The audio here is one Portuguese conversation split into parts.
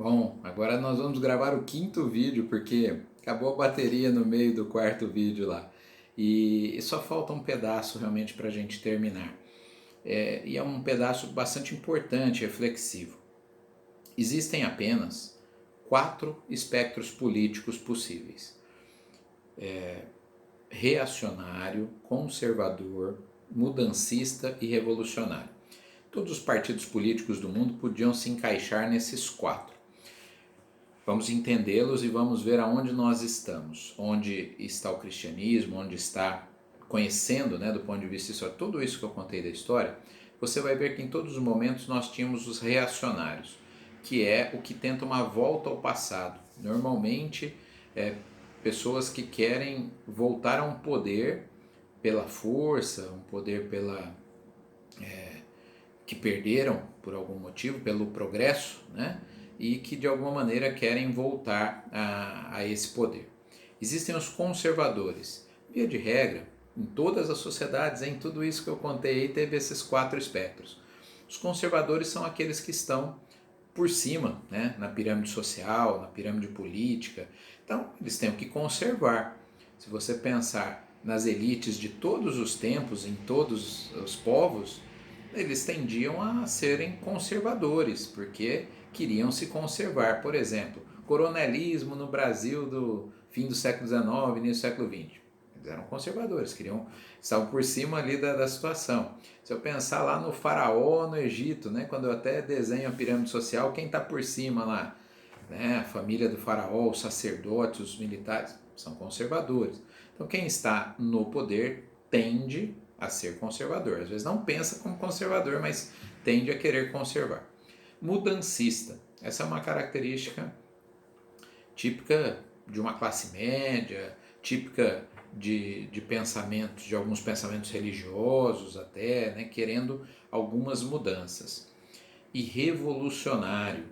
Bom, agora nós vamos gravar o quinto vídeo porque acabou a bateria no meio do quarto vídeo lá. E só falta um pedaço realmente para a gente terminar. E é um pedaço bastante importante, reflexivo. Existem apenas quatro espectros políticos possíveis: reacionário, conservador, mudancista e revolucionário. Todos os partidos políticos do mundo podiam se encaixar nesses quatro. Vamos entendê-los e vamos ver aonde nós estamos, onde está o cristianismo, onde está conhecendo, né, do ponto de vista histórico, tudo isso que eu contei da história. Você vai ver que em todos os momentos nós tínhamos os reacionários, que é o que tenta uma volta ao passado. Normalmente, pessoas que querem voltar a um poder pela força, um poder que perderam por algum motivo, pelo progresso, né? E que de alguma maneira querem voltar a esse poder. Existem os conservadores. Via de regra, em todas as sociedades, em tudo isso que eu contei aí, teve esses quatro espectros. Os conservadores são aqueles que estão por cima, né, na pirâmide social, na pirâmide política. Então, eles têm o que conservar. Se você pensar nas elites de todos os tempos, em todos os povos, eles tendiam a serem conservadores, porque queriam se conservar. Por exemplo, coronelismo no Brasil do fim do século XIX, início do século XX. Eles eram conservadores, estavam por cima ali da situação. Se eu pensar lá no faraó no Egito, né, quando eu até desenho a pirâmide social, quem está por cima lá? Né, a família do faraó, os sacerdotes, os militares, são conservadores. Então quem está no poder tende a ser conservador. Às vezes não pensa como conservador, mas tende a querer conservar. Mudancista. Essa é uma característica típica de uma classe média, típica de pensamentos, de alguns pensamentos religiosos até, né, querendo algumas mudanças. E revolucionário,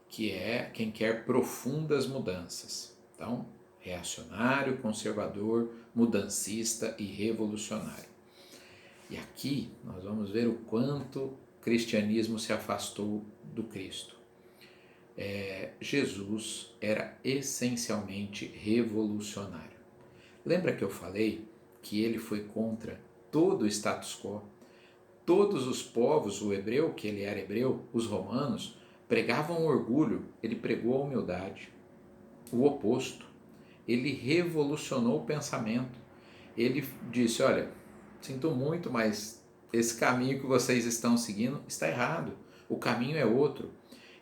que é quem quer profundas mudanças. Então, reacionário, conservador, mudancista e revolucionário. E aqui nós vamos ver o quanto o cristianismo se afastou do Cristo. Jesus era essencialmente revolucionário. Lembra que eu falei que ele foi contra todo o status quo? Todos os povos, o hebreu, que ele era hebreu, os romanos, pregavam orgulho, ele pregou a humildade. O oposto. Ele revolucionou o pensamento. Ele disse, olha, sinto muito, mas esse caminho que vocês estão seguindo está errado. O caminho é outro.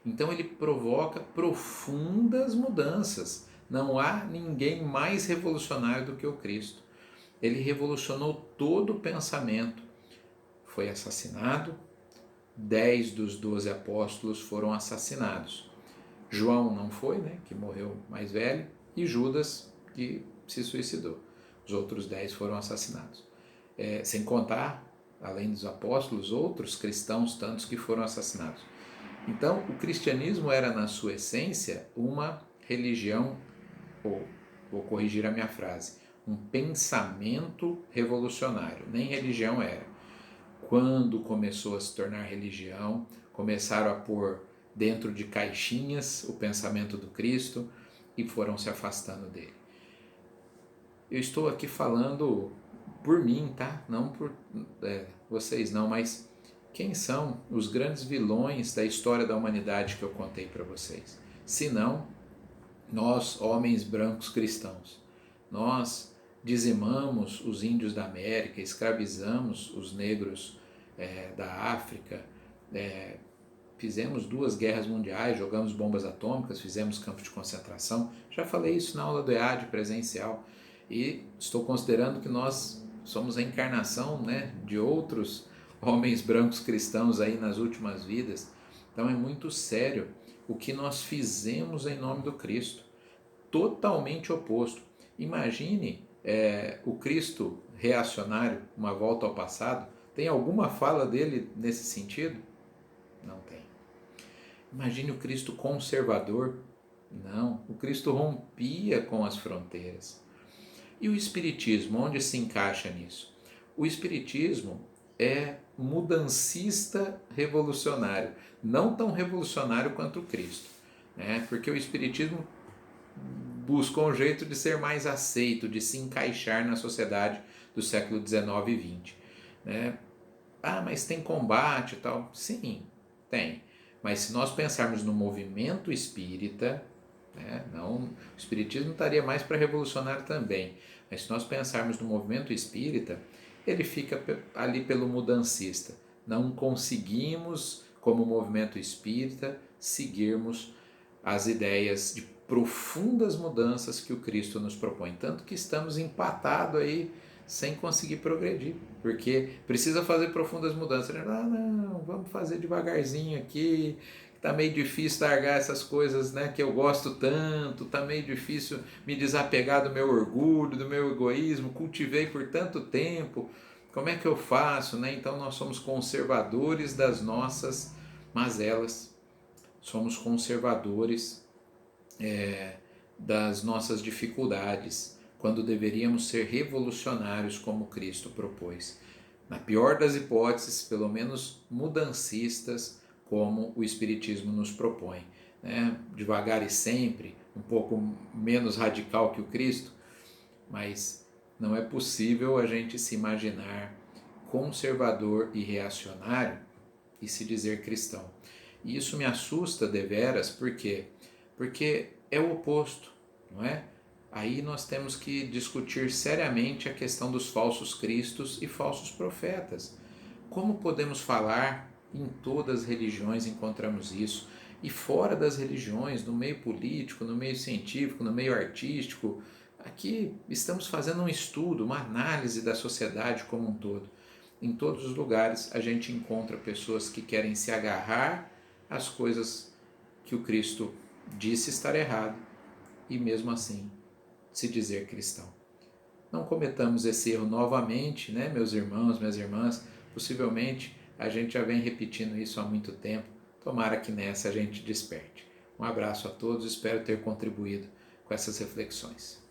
Então ele provoca profundas mudanças. Não há ninguém mais revolucionário do que o Cristo. Ele revolucionou todo o pensamento. Foi assassinado, 10 dos 12 apóstolos foram assassinados. João não foi, né, que morreu mais velho, e Judas, que se suicidou. Os outros 10 foram assassinados. Sem contar, além dos apóstolos, outros cristãos, tantos que foram assassinados. Então, o cristianismo era, na sua essência, uma religião, ou vou corrigir a minha frase, um pensamento revolucionário. Nem religião era. Quando começou a se tornar religião, começaram a pôr dentro de caixinhas o pensamento do Cristo e foram se afastando dele. Eu estou aqui falando por mim, tá? Não por vocês não, mas quem são os grandes vilões da história da humanidade que eu contei para vocês? Se não, nós, homens brancos cristãos. Nós dizimamos os índios da América, escravizamos os negros da África, fizemos 2 guerras mundiais, jogamos bombas atômicas, fizemos campos de concentração. Já falei isso na aula do EAD presencial e estou considerando que nós somos a encarnação, né, de outros homens brancos cristãos aí nas últimas vidas. Então é muito sério o que nós fizemos em nome do Cristo. Totalmente oposto. Imagine o Cristo reacionário, uma volta ao passado. Tem alguma fala dele nesse sentido? Não tem. Imagine o Cristo conservador. Não. O Cristo rompia com as fronteiras. E o Espiritismo, onde se encaixa nisso? O Espiritismo é mudancista revolucionário, não tão revolucionário quanto o Cristo, né? Porque o Espiritismo buscou um jeito de ser mais aceito, de se encaixar na sociedade do século XIX e XX, né? Ah, mas tem combate e tal. Sim, tem. Mas se nós pensarmos no movimento espírita, né, não, o espiritismo estaria mais para revolucionário também. Mas se nós pensarmos no movimento espírita, ele fica ali pelo mudancista. Não conseguimos, como movimento espírita, seguirmos as ideias de profundas mudanças que o Cristo nos propõe. Tanto que estamos empatados aí sem conseguir progredir, porque precisa fazer profundas mudanças. Ah, não, vamos fazer devagarzinho aqui, tá meio difícil largar essas coisas, né, que eu gosto tanto, tá meio difícil me desapegar do meu orgulho, do meu egoísmo, cultivei por tanto tempo, como é que eu faço, né? Então nós somos conservadores das nossas mazelas, somos conservadores das nossas dificuldades, quando deveríamos ser revolucionários como Cristo propôs. Na pior das hipóteses, pelo menos mudancistas, como o Espiritismo nos propõe. Né? Devagar e sempre, um pouco menos radical que o Cristo, mas não é possível a gente se imaginar conservador e reacionário e se dizer cristão. E isso me assusta deveras, por quê? Porque é o oposto, não é? Aí nós temos que discutir seriamente a questão dos falsos cristos e falsos profetas. Como podemos falar, em todas as religiões encontramos isso, e fora das religiões, no meio político, no meio científico, no meio artístico, aqui estamos fazendo um estudo, uma análise da sociedade como um todo. Em todos os lugares a gente encontra pessoas que querem se agarrar às coisas que o Cristo disse estar errado e mesmo assim se dizer cristão. Não cometamos esse erro novamente, né, meus irmãos, minhas irmãs. Possivelmente a gente já vem repetindo isso há muito tempo. Tomara que nessa a gente desperte. Um abraço a todos, espero ter contribuído com essas reflexões.